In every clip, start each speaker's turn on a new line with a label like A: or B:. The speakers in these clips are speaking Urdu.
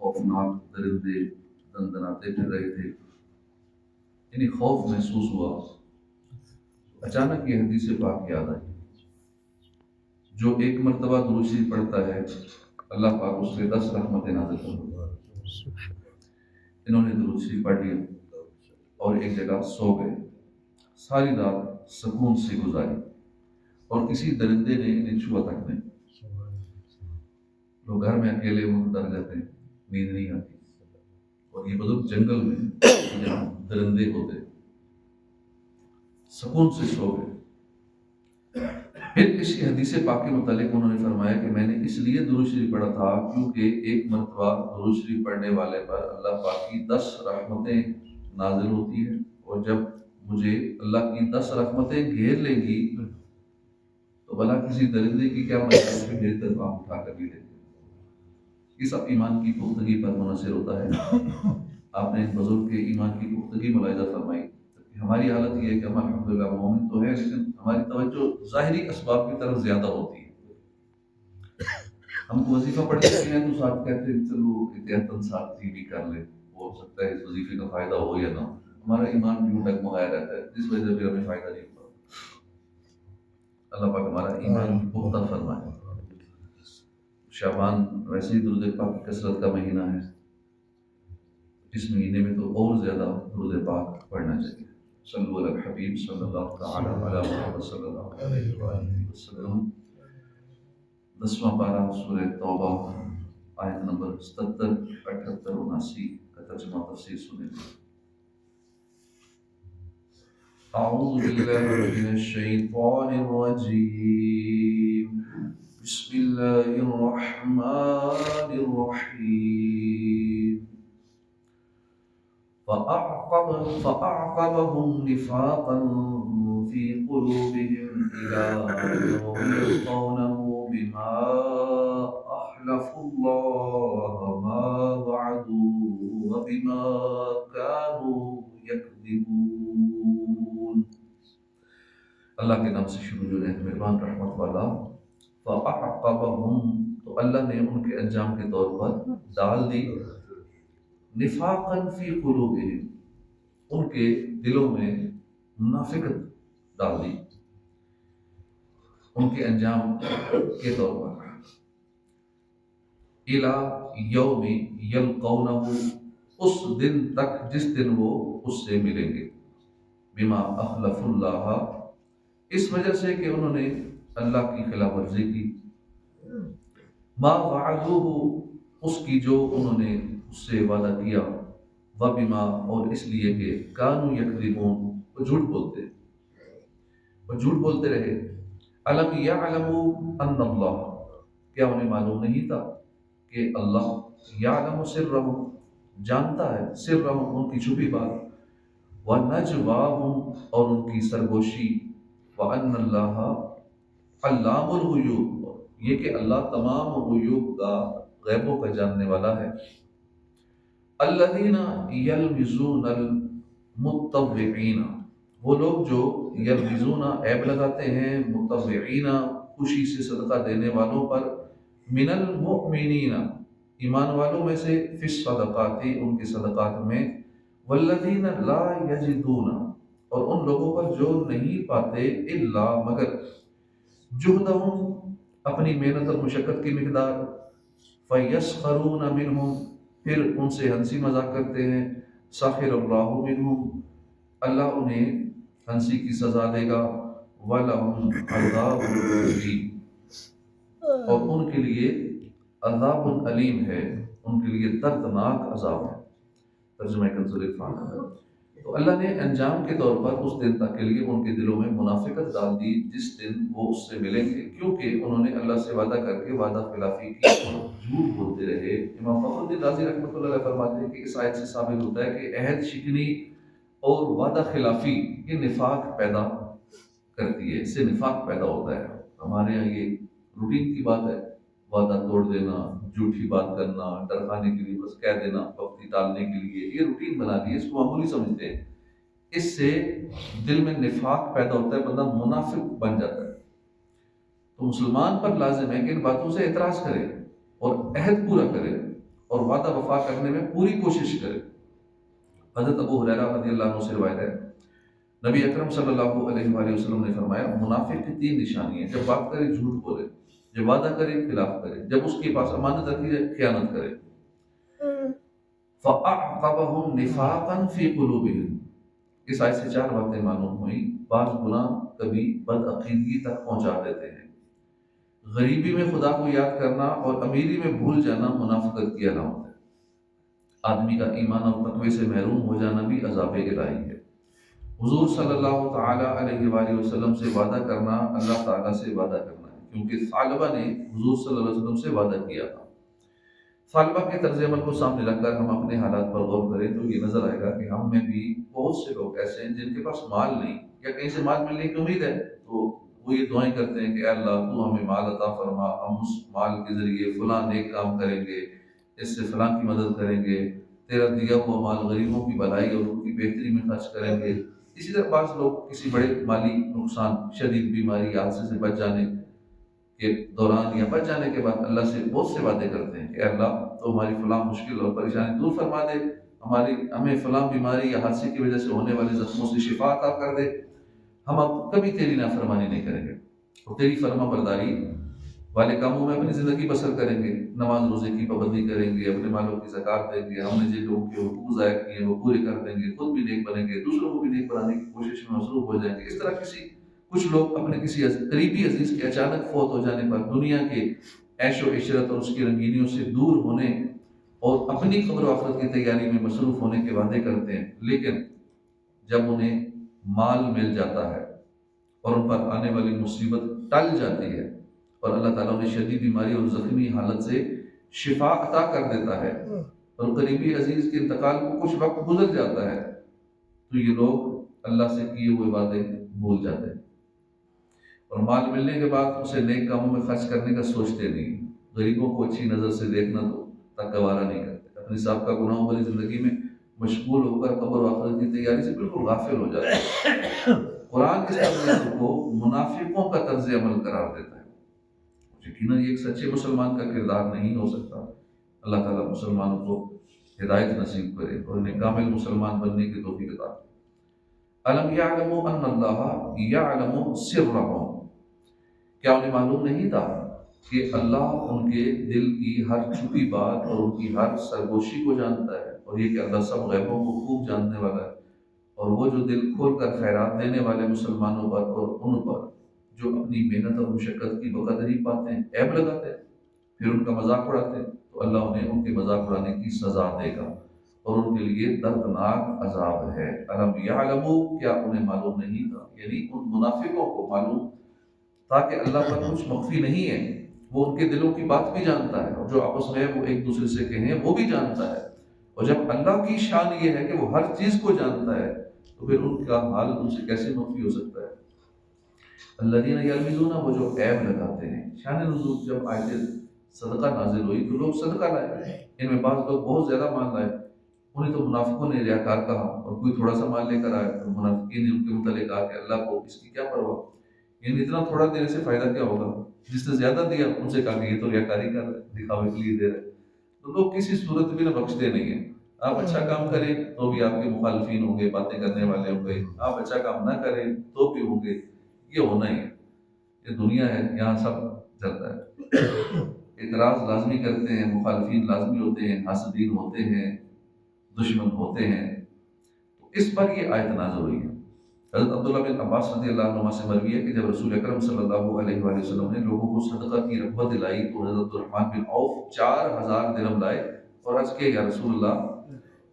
A: خوفناک درندے دندناتے پھر رہے تھے، یعنی خوف محسوس ہوا۔ اچانک یہ حدیث پاک یاد آئی، جو ایک مرتبہ درود شریف پڑھتا ہے اللہ پاک اس پہ 10 رحمتیں نازل کرتا ہے۔ انہوں نے درود شریف پڑھ لیا اور ایک جگہ سو گئے، ساری رات سکون سے گزاری اور کسی درندے نے انہیں چھوا تک نہیں۔ لوگ گھر میں اکیلے ہوں ڈر جاتے ہیں، نیند نہیں آتی، اور یہ بزرگ جنگل میں جہاں درندے ہوتے سکون سے سو گئے۔ پھر کسی حدیث پاک کے متعلق انہوں نے فرمایا کہ میں نے اس لیے درود شریف پڑھا تھا کیونکہ ایک مرتبہ درود شریف پڑھنے والے پر اللہ پاک کی 10 رحمتیں نازل ہوتی ہیں، اور جب مجھے اللہ کی 10 رحمتیں گھیر لیں گی تو بھلا کسی درندے کی کیا مجال ہے میری طرف آنکھ اٹھا کر بھی لے۔ یہ سب ایمان کی پختگی پر منحصر ہوتا ہے۔ آپ نے بزرگ کے ایمان کی پختگی ملاحظہ فرمائی۔ ہماری حالت یہ ہے کہ ہم الحمدللہ مومن تو ہے، لیکن ہماری توجہ ظاہری اسباب کی طرف زیادہ ہوتی ہے۔ ہم کو وظیفہ پڑھتے ہیں تو ساتھ کہتے ہیں چلو احتیاطاً ساتھ بھی کر لیں، ہو سکتا ہے اس وظیفے کا فائدہ ہو یا نہ ہو۔ ہمارا ایمان بھی ڈگمگایا رہتا ہے، جس وجہ سے ہمیں فائدہ نہیں ہوتا۔ اللہ پاک ہمارا ایمان پختہ فرمائے۔ شعبان ویسے ہی درود پاک کی کثرت کا مہینہ ہے، اس مہینے میں تو اور زیادہ درود پاک پڑھنا چاہیے۔ صلو علی الحبیب صلی اللہ تعالی علی محمد صلی اللہ علیہ وآلہ وسلم۔ 10واں پارہ سورہ توبہ آیت نمبر 77، 78 اور 79 کا ترجمہ تفسیر سنیں۔ اعوذ باللہ من الشیطان الرجیم، بسم اللہ الرحمن الرحیم۔ فأعقبهم نفاقا في قلوبهم إلى يوم يلقونه بما أخلفوا الله ما وعدوه وبما كانوا يكذبون۔ اللہ کے نام سے شروع جو ہے مہربان رحمت والا۔ فأعقبهم، تو اللہ نے ان کے انجام کے طور پر ڈال دی، نفاقاً فی قلوبہم، ان کے دلوں میں منافقت ڈال دی ان کے انجام کے طور پر، الی یوم یلقونہ، اس دن تک جس دن وہ اس سے ملیں گے، بما اخلف اللہ، اس وجہ سے کہ انہوں نے اللہ کی خلاف ورزی کی، ما وعدوہ، اس کی جو انہوں نے اس سے وعدہ کیا، وبما، اور اس لیے کہ کانوا یکذبون، وہ جھوٹ بولتے رہے۔ الم یعلموا ان اللہ، کیا انہیں معلوم نہیں تھا کہ اللہ یعلم سرہم، جانتا ہے سرہم، ان کی چھپی بات، ونجواہم، اور ان کی سرگوشی، وان اللہ علام الغیوب، یہ کہ اللہ تمام غیوب کا، غیبوں کا جاننے والا ہے۔ الذین یلمزون المتطوعین، وہ لوگ جو یلمزون، عیب لگاتے ہیں، متطوعین، خوشی سے صدقہ دینے والوں پر، من المؤمنین، ایمان والوں میں سے، فی الصدقات، ان کے صدقات میں، والذین لا یجدون، اور ان لوگوں پر جو نہیں پاتے، الا، مگر، جہدہم، اپنی محنت اور مشقت کی مقدار، فیسخرون منہم، پھر ان سے ہنسی مذاق کرتے ہیں، سخر اللہ منہم، اللہ انہیں ہنسی کی سزا دے گا، وَلَهُمْ عَذَابٌ عَلِيمٌ، اور ان کے لیے عذاب علیم ہے، ان کے لیے دردناک عذاب ہے۔ ترجمہ کنز العرفان۔ تو اللہ نے انجام کے طور پر اس دن تک کے لیے ان کے دلوں میں منافقت ڈال دی جس دن وہ اس سے ملیں گے، کیونکہ انہوں نے اللہ سے وعدہ کر کے وعدہ خلافی کی اور جھوٹ بولتے رہے۔ امام فخر الدین رازی رحمۃ اللہ علیہ فرماتے ہیں کہ اس آیت سے ثابت ہوتا ہے کہ عہد شکنی اور وعدہ خلافی یہ نفاق پیدا کرتی ہے، اس سے نفاق پیدا ہوتا ہے۔ ہمارے یہاں یہ روٹین کی بات ہے، وعدہ توڑ دینا، جھوٹی بات کرنا، ڈرخانے کے لیے بس کہہ دینا، وقتی ٹالنے کے لیے، یہ روٹین بنا دی ہے، اس کو معمولی سمجھتے ہیں۔ اس سے دل میں نفاق پیدا ہوتا ہے، بندہ منافق بن جاتا ہے۔ تو مسلمان پر لازم ہے کہ ان باتوں سے اعتراض کرے اور عہد پورا کرے اور وعدہ وفا کرنے میں پوری کوشش کرے۔ حضرت ابو ہریرہ رضی اللہ عنہ سے روایت ہے، نبی اکرم صلی اللہ علیہ وآلہ وسلم نے فرمایا، منافق کی 3 نشانی ہیں: جب بات کرے جھوٹ بولے، جب وعدہ کرے خلاف کرے، جب اس کے پاس امانت رکھی جائے خیانت کرے۔ فَأَعْقَبَهُمْ نِفَاقًا فِي قُلُوبِهِمْ، اس آیت سے 4 باتیں معلوم ہوئی۔ بعض گناہ کبھی بدعقیدگی تک پہنچا دیتے ہیں۔ غریبی میں خدا کو یاد کرنا اور امیری میں بھول جانا منافقت کی علامت ہے۔ آدمی کا ایمان اور تقوی سے محروم ہو جانا بھی عذاب الہی ہے۔ حضور صلی اللہ تعالی علیہ وآلہ وسلم سے وعدہ کرنا اللہ تعالیٰ سے وعدہ کرنا ہے، کیونکہ ثعلبہ نے حضور صلی اللہ علیہ وسلم سے وعدہ کیا تھا۔ ثعلبہ کے طرز عمل کو سامنے رکھ کر ہم اپنے حالات پر غور کریں تو یہ نظر آئے گا کہ ہم میں بھی بہت سے لوگ ایسے ہیں جن کے پاس مال نہیں یا کہیں سے مال ملنے کی امید ہے، تو وہ یہ دعائیں کرتے ہیں کہ اے اللہ تو ہمیں مال عطا فرما، ہم اس مال کے ذریعے فلاں نیک کام کریں گے، اس سے فلاں کی مدد کریں گے، تیرا دیا ہوا مال غریبوں کی بھلائی اور ان کی بہتری میں خرچ کریں گے۔ اسی طرح بعض لوگ کسی بڑے مالی نقصان، شدید بیماری یا حادثے سے بچ جانے کے دوران یا بچ جانے کے بعد اللہ سے بہت سے وعدے کرتے ہیں کہ اے اللہ تو ہماری فلاں مشکل اور پریشانی دور فرما دے، ہمیں فلاں بیماری یا حادثے کی وجہ سے ہونے والے زخموں سے شفا عطا کر دے، ہم اب کبھی تیری نافرمانی نہیں کریں گے اور تیری فرما برداری والے کاموں میں اپنی زندگی بسر کریں گے، نماز روزے کی پابندی کریں گے، اپنے مالوں کی زکات دیں گے، ہم نے جن لوگوں کے حقوق ضائع کیے ہیں وہ پورے کر دیں گے، خود بھی نیک بنیں گے، دوسروں کو بھی نیک بنانے کی کوشش میں مصروف ہو جائیں گے۔ اس طرح کچھ لوگ اپنے کسی قریبی عزیز کے اچانک فوت ہو جانے پر دنیا کے عیش و عشرت اور اس کی رنگینیوں سے دور ہونے اور اپنی قبر و آخرت کی تیاری میں مصروف ہونے کے وعدے کرتے ہیں، لیکن جب انہیں مال مل جاتا ہے اور ان پر آنے والی مصیبت ٹل جاتی ہے اور اللہ تعالیٰ انہیں شدید بیماری اور زخمی حالت سے شفا عطا کر دیتا ہے اور قریبی عزیز کے انتقال کو کچھ وقت گزر جاتا ہے، تو یہ لوگ اللہ سے کیے ہوئے وعدے بھول جاتے ہیں اور مال ملنے کے بعد اسے نیک کاموں میں خرچ کرنے کا سوچتے نہیں، غریبوں کو اچھی نظر سے دیکھنا تو تک گوارا نہیں کرتے، اپنی سابقہ گناہوں والی زندگی میں مشغول ہو کر قبر و آخرت کی تیاری سے بالکل غافل ہو جاتے ہیں۔ قرآن اس طرز عمل کو منافقوں کا طرز عمل قرار دیتا ہے۔ یقیناً یہ ایک سچے مسلمان کا کردار نہیں ہو سکتا۔ اللہ تعالیٰ مسلمانوں کو ہدایت نصیب کرے اور انہیں کامل مسلمان بننے کی توفیق عطا کرے۔ الم یعلموا ان اللہ یعلم سرهم، کیا انہیں معلوم نہیں تھا کہ اللہ ان کے دل کی ہر چھپی بات اور ان کی ہر سرگوشی کو جانتا ہے، اور یہ کہ اللہ سب غیبوں کو خوب جاننے والا ہے، اور وہ جو دل کھول کر خیرات دینے والے مسلمانوں پر اور ان پر جو اپنی محنت اور مشقت کی بقدری پاتے ہیں، عیب لگاتے ہیں، پھر ان کا مذاق اڑاتے ہیں، تو اللہ انہیں ان کے مذاق اڑانے کی سزا دے گا اور ان کے لیے دردناک عذاب ہے۔ الم یعلموا، کیا انہیں معلوم نہیں تھا، یعنی ان منافقوں کو معلوم تھا کہ اللہ پر کچھ مخفی نہیں ہے، وہ ان کے دلوں کی بات بھی جانتا ہے، اور جو آپس میں وہ ایک دوسرے سے کہیں وہ بھی جانتا ہے، اور جب اللہ کی شان یہ ہے کہ وہ ہر چیز کو جانتا ہے تو پھر ان کا حال ان سے کیسے مخفی ہو سکتا ہے۔ الذین یلمزون، وہ جو عیب لگاتے ہیں۔ شان نزول جب آیت صدقہ نازل ہوئی تو لوگ صدقہ لائے، ان میں بعض لوگ بہت زیادہ مال لائے، انہیں تو منافقوں نے ریاکار کہا، اور کوئی تھوڑا سا مال لے کر آئے تو منافقین نے ان کے متعلق کہا کہ اللہ کو اس کی کیا پرواہ، یعنی اتنا تھوڑا دینے سے فائدہ کیا ہوگا، جس نے زیادہ دیا ان سے کہا کہ یہ تو ریاکاری کر رہے، دکھاوے کے لیے دے رہے۔ تو لوگ کسی صورت میں نہ بخشتے نہیں ہیں، آپ اچھا کام کریں تو بھی آپ کے مخالفین ہوں گے، باتیں کرنے والے ہوں گے، آپ اچھا کام نہ کریں تو بھی ہوں گے، یہ ہونا ہی ہے، یہ دنیا ہے، یہاں سب چلتا ہے۔ اعتراض لازمی کرتے ہیں، مخالفین لازمی ہوتے ہیں، حاسدین ہوتے ہیں، دشمن ہوتے ہیں، تو اس پر یہ آیت نازل ہوئی ہے۔ حضرت عبداللہ بن عباس رضی اللہ عنہ سے مروی ہے کہ جب رسول اکرم صلی اللہ علیہ وآلہ وسلم نے لوگوں کو صدقہ کی رغبت دلائی تو حضرت عبدالرحمن بن عوف 4000 درہم لائے اور عرض کیا، یا رسول اللہ،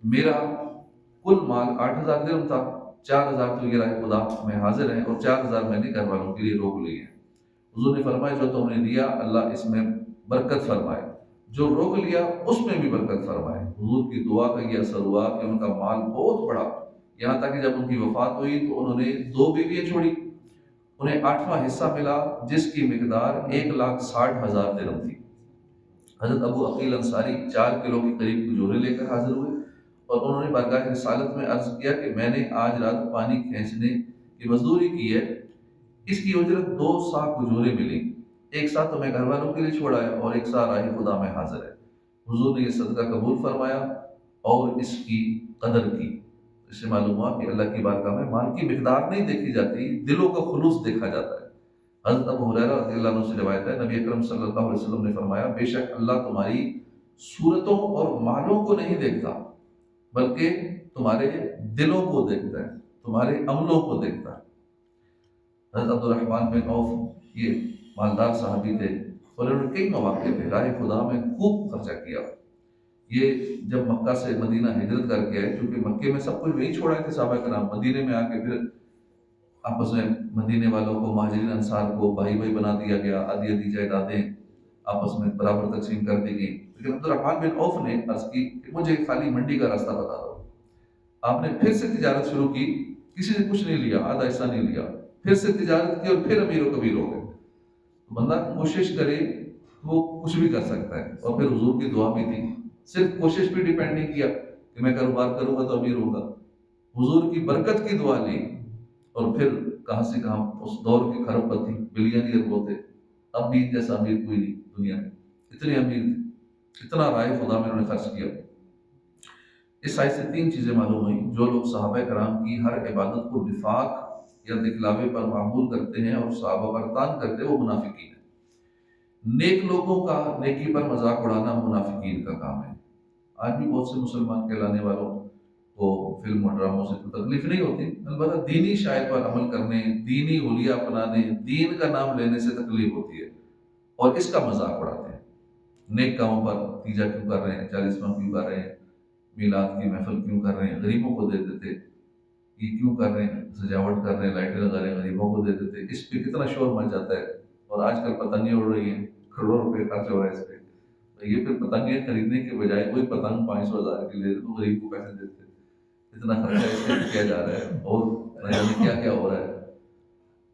A: میرا کل مال 8000 درہم تھا، 4000 تو یہ راہ خدا میں حاضر ہیں اور 4000 میں نے گھر والوں کے لیے روک لیے ہیں۔ حضور نے فرمایا، جو تم نے دیا اللہ اس میں برکت فرمائے، جو روک لیا اس میں بھی برکت فرمائے۔ حضور کی دعا کا یہ اثر ہوا کہ ان کا مال بہت بڑا، یہاں تک کہ جب ان کی وفات ہوئی تو انہوں نے 2 بیویاں چھوڑی، انہیں 8واں حصہ ملا جس کی مقدار 1,60,000 درہم تھی۔ حضرت ابو عقیل انصاری 4 کلو کے قریب کھجوریں لے کر حاضر ہوئے اور انہوں نے بارگاہ رسالت میں عرض کیا کہ میں نے آج رات پانی کھینچنے کی مزدوری کی ہے، اس کی اجرت 2 سا کھجوریں ملی، 1 سا تو میں گھر والوں کے لیے چھوڑا ہے اور 1 سا راہ خدا میں حاضر ہے۔ حضور نے یہ صدقہ قبول فرمایا اور اس کی قدر کی۔ اس سے معلوم ہوا کہ اللہ کی بارگاہ میں مال کی مقدار نہیں دیکھی جاتی، دلوں کا خلوص دیکھا جاتا ہے۔ حضرت ابو ہریرہ رضی اللہ عنہ سے روایت ہے، نبی اکرم صلی اللہ علیہ وسلم نے فرمایا، بے شک اللہ تمہاری صورتوں اور مالوں کو نہیں دیکھتا، بلکہ تمہارے دلوں کو دیکھتا ہے، تمہارے عملوں کو دیکھتا ہے۔ حضرت عبد الرحمن بن عوف یہ مالدار صحابی تھے اور انہوں نے کئی مواقع پہ راہ خدا میں خوب خرچہ کیا۔ یہ جب مکہ سے مدینہ ہجرت کر کے آئے، کیونکہ مکے میں سب کچھ وہی چھوڑا تھے صحابہ کرام، مدینے میں آ کے پھر آپس میں مدینے والوں کو، مہاجرین انصار کو بھائی بھائی بنا دیا گیا، آدھی آدھی جائیدادیں آپس میں برابر تقسیم کر دی گئی۔ لیکن عبد الرحمن بن عوف نے عرض کی کہ مجھے خالی منڈی کا راستہ بتا دو۔ آپ نے پھر سے تجارت شروع کی، کسی سے کچھ نہیں لیا، آدھا حصہ نہیں لیا، پھر سے تجارت کی اور پھر امیر و کبیر ہو گئے۔ تو بندہ کوشش کرے تو وہ کچھ بھی کر سکتا ہے، اور پھر حضور کی دعا بھی تھی۔ صرف کوشش پہ ڈیپینڈ نہیں کیا کہ میں کاروبار کروں گا تو امیر ہوگا، حضور کی برکت کی دعا لی، اور پھر کہاں سے کہاں اس دور کے کھرب پتی بلینئر وہ تھے۔ اب بھی جیسا امیر کوئی نہیں دنیا میں، اتنے امیر تھے، اتنا رائے خدا میں انہوں نے خرچ کیا۔ اس آیت سے تین چیزیں معلوم ہوئیں۔ جو لوگ صحابہ کرام کی ہر عبادت کو نفاق یا دکھلاوے پر معمول کرتے ہیں اور صحابہ پر تان کرتے ہیں، وہ منافقین ہیں۔ نیک لوگوں کا نیکی پر مذاق اڑانا منافقین کا کام ہے۔ آج بھی بہت سے مسلمان کہلانے والوں کو فلم اور ڈراموں سے تو تکلیف نہیں ہوتی، البتہ دینی شاعر پر عمل کرنے، دینی حلیہ اپنانے، دین کا نام لینے سے تکلیف ہوتی ہے اور اس کا مذاق اڑاتے ہیں۔ نیک کاموں پر تیجا کیوں کر رہے ہیں، 40واں کیوں کر رہے ہیں، میلاد کی محفل کیوں کر رہے ہیں، غریبوں کو دے دیتے، یہ کیوں کر رہے ہیں، سجاوٹ کر رہے ہیں، لائٹیں لگا رہے ہیں، غریبوں کو دے دیتے، اس پہ کتنا شور مچ جاتا ہے۔ اور آج کل پتنگیں اڑ رہی ہیں، کروڑوں روپے خرچ ہو رہا ہے اس پہ۔ تو یہ پھر پتنگیں خریدنے کے بجائے کوئی پتنگ 500,000 کی لے تو غریب کو پیسے دیتے، اتنا خرچہ اس پہ کیا جا رہا ہے اور نہ جانے کیا کیا ہو رہا ہے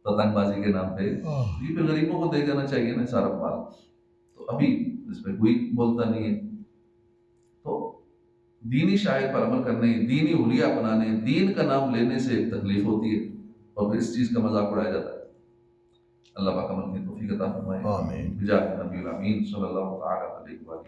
A: پتنگ بازی کے نام پہ۔ یہ پھر غریبوں کو دے جانا چاہیے نا سارا مال۔ تو ابھی اس پہ کوئی بولتا نہیں ہے۔ تو دینی شاعر پر عمل کرنے، دینی حلیہ اپنانے، دین کا نام لینے سے تکلیف ہوتی ہے اور پھر اس چیز کا مذاق اڑایا جاتا ہے۔ اللہ پاک عمل کی توفیق عطا فرمائے۔
B: آمین۔
A: بجاہ نبی الامین صلی اللہ تعالی علیہ وسلم۔